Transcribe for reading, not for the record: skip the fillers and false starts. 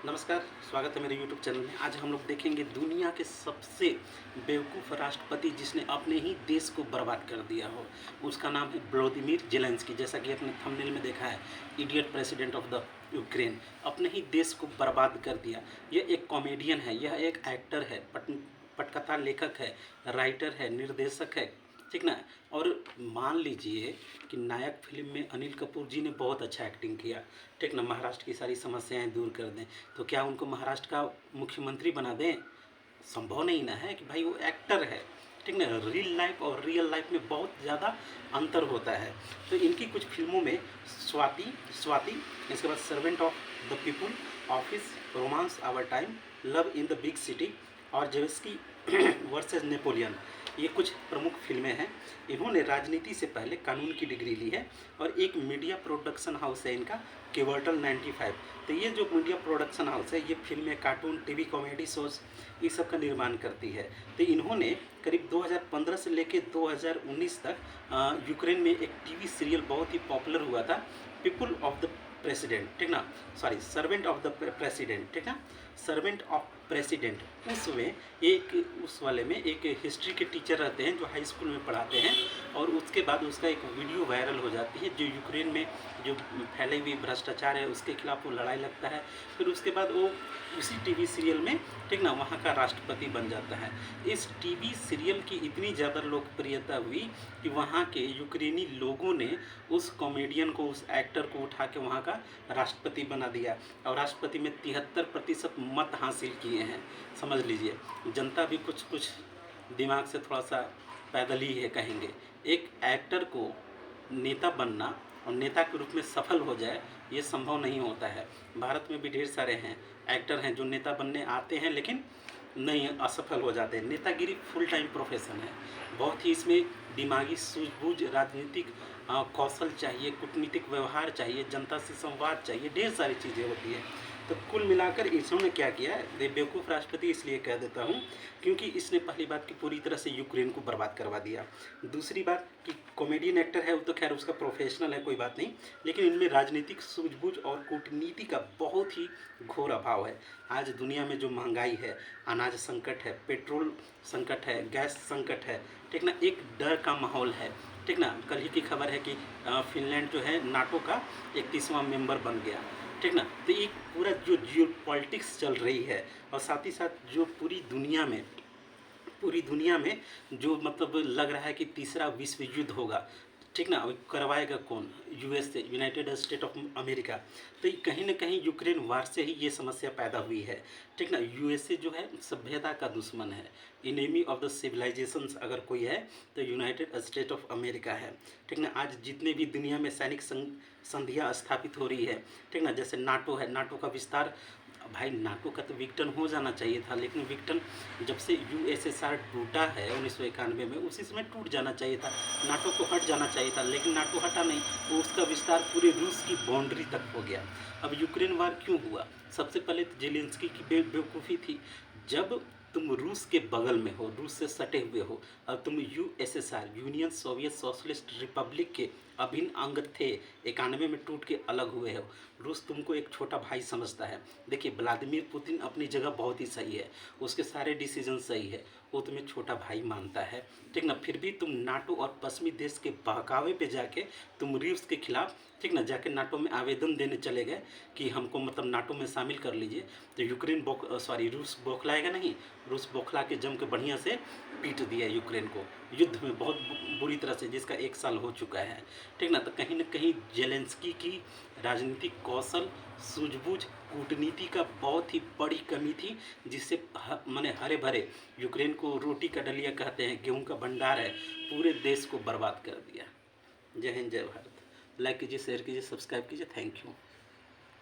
नमस्कार, स्वागत है मेरे यूट्यूब चैनल में। आज हम लोग देखेंगे दुनिया के सबसे बेवकूफ़ राष्ट्रपति जिसने अपने ही देश को बर्बाद कर दिया हो। उसका नाम है व्लादिमीर ज़ेलेंस्की। जैसा कि आपने थंबनेल में देखा है, idiot president of the Ukraine. अपने ही देश को बर्बाद कर दिया। यह एक कॉमेडियन है, यह एक एक्टर है, पटकथा लेखक है, राइटर है, निर्देशक है, ठीक ना। और मान लीजिए कि नायक फिल्म में अनिल कपूर जी ने बहुत अच्छा एक्टिंग किया, ठीक ना। महाराष्ट्र की सारी समस्याएं दूर कर दें, तो क्या उनको महाराष्ट्र का मुख्यमंत्री बना दें? संभव नहीं ना है कि भाई वो एक्टर है, ठीक ना। रियल लाइफ और रियल लाइफ में बहुत ज़्यादा अंतर होता है। तो इनकी कुछ फिल्मों में स्वाति स्वाति इसके बाद servant of the people, office, romance our time, love in the big city और जेवेस्की वर्सेस नेपोलियन, ये कुछ प्रमुख फिल्में हैं। इन्होंने राजनीति से पहले कानून की डिग्री ली है और एक मीडिया प्रोडक्शन हाउस है इनका, केवर्टल 95। तो ये जो मीडिया प्रोडक्शन हाउस है, ये फिल्में, कार्टून, टीवी कॉमेडी शोज, ये सब का निर्माण करती है। तो इन्होंने करीब 2015 से लेकर 2019 तक यूक्रेन में एक टीवी सीरियल बहुत ही पॉपुलर हुआ था, पीपुल ऑफ द प्रेसिडेंट, ठीक ना, sorry, servant of the president, ठीक ना, सर्वेंट ऑफ प्रेसिडेंट। उसमें उस वाले में एक हिस्ट्री के टीचर रहते हैं जो हाई स्कूल में पढ़ाते हैं, और उसके बाद उसका एक वीडियो वायरल हो जाती है जो यूक्रेन में जो फैले हुई भ्रष्टाचार है उसके खिलाफ वो लड़ाई लगता है। फिर उसके बाद वो उसी टीवी सीरियल में, ठीक ना, वहाँ का राष्ट्रपति बन जाता है। इस टीवी सीरियल की इतनी ज़्यादा लोकप्रियता हुई कि वहाँ के यूक्रेनी लोगों ने उस कॉमेडियन को, उस एक्टर को उठा के वहाँ का राष्ट्रपति बना दिया, और राष्ट्रपति में 73% मत हासिल किए हैं। समझ लीजिए, जनता भी कुछ कुछ दिमाग से थोड़ा सा पैदल ही है कहेंगे। एक एक्टर को नेता बनना और नेता के रूप में सफल हो जाए, ये संभव नहीं होता है। भारत में भी ढेर सारे हैं एक्टर हैं जो नेता बनने आते हैं लेकिन नहीं, असफल हो जाते हैं। नेतागिरी फुल टाइम प्रोफेशन है, बहुत ही इसमें दिमागी सूझबूझ, राजनीतिक कौशल चाहिए, कूटनीतिक व्यवहार चाहिए, जनता से संवाद चाहिए, ढेर सारी चीज़ें होती है। तो कुल मिलाकर इन्होंने क्या किया है, बेवकूफ़ राष्ट्रपति इसलिए कह देता हूँ क्योंकि इसने पहली बात कि पूरी तरह से यूक्रेन को बर्बाद करवा दिया। दूसरी बात कि कॉमेडियन एक्टर है, वो तो खैर उसका प्रोफेशनल है, कोई बात नहीं, लेकिन इनमें राजनीतिक सूझबूझ और कूटनीति का बहुत ही घोर अभाव है। आज दुनिया में जो महंगाई है, अनाज संकट है, पेट्रोल संकट है, गैस संकट है, ठीक ना, एक डर का माहौल है, ठीक ना। कल ही की खबर है कि फिनलैंड जो है नाटो का 31वां मेंबर बन गया, ठीक ना। तो एक पूरा जो जियो पॉलिटिक्स चल रही है, और साथ ही साथ जो पूरी दुनिया में जो मतलब लग रहा है कि तीसरा विश्व युद्ध होगा, ठीक ना, करवाएगा कौन? USA, United state of America. तो कहीं ना कहीं यूक्रेन वार से ही ये समस्या पैदा हुई है, ठीक ना। यूएसए जो है सभ्यता का दुश्मन है, इनेमी ऑफ द सिविलाइजेशंस अगर कोई है तो यूनाइटेड स्टेट ऑफ अमेरिका है, ठीक ना। आज जितने भी दुनिया में सैनिक संधियाँ स्थापित हो रही है, ठीक ना, जैसे नाटो है, नाटो का विस्तार, भाई नाटो का तो विघटन हो जाना चाहिए था, लेकिन विघटन जब से यूएसएसआर टूटा है 1991 में, उसी समय टूट जाना चाहिए था, नाटो को हट जाना चाहिए था, लेकिन नाटो हटा नहीं, वो उसका विस्तार पूरे रूस की बाउंड्री तक हो गया। अब यूक्रेन वार क्यों हुआ? सबसे पहले तो जेलेंस्की की बेवकूफ़ी थी। जब तुम रूस के बगल में हो, रूस से सटे हुए हो, और तुम USSR, union Soviet socialist Republic के अभिन्न अंग थे, 91 में टूट के अलग हुए हो, रूस तुमको एक छोटा भाई समझता है। देखिए, व्लादिमीर पुतिन अपनी जगह बहुत ही सही है, उसके सारे डिसीजन सही है, वो तुम्हें छोटा भाई मानता है, ठीक ना। फिर भी तुम नाटो और पश्चिमी देश के बहकावे पे जाके तुम रूस के खिलाफ, ठीक ना, जाके नाटो में आवेदन देने चले गए कि हमको मतलब नाटो में शामिल कर लीजिए। तो यूक्रेन रूस बौखलाएगा नहीं, रूस बौखला के जम के बढ़िया से पीट दिया यूक्रेन को युद्ध में बहुत बुरी तरह से, जिसका 1 साल हो चुका है, ठीक ना। तो कहीं ना कहीं जेलेंस्की की राजनीतिक कौशल, सूझबूझ, कूटनीति का बहुत ही बड़ी कमी थी, जिससे माने हरे भरे यूक्रेन को रोटी का डलिया कहते हैं, गेहूं का भंडार है, पूरे देश को बर्बाद कर दिया। जय हिंद, जय भारत। लाइक कीजिए, शेयर कीजिए, सब्सक्राइब कीजिए। Thank you.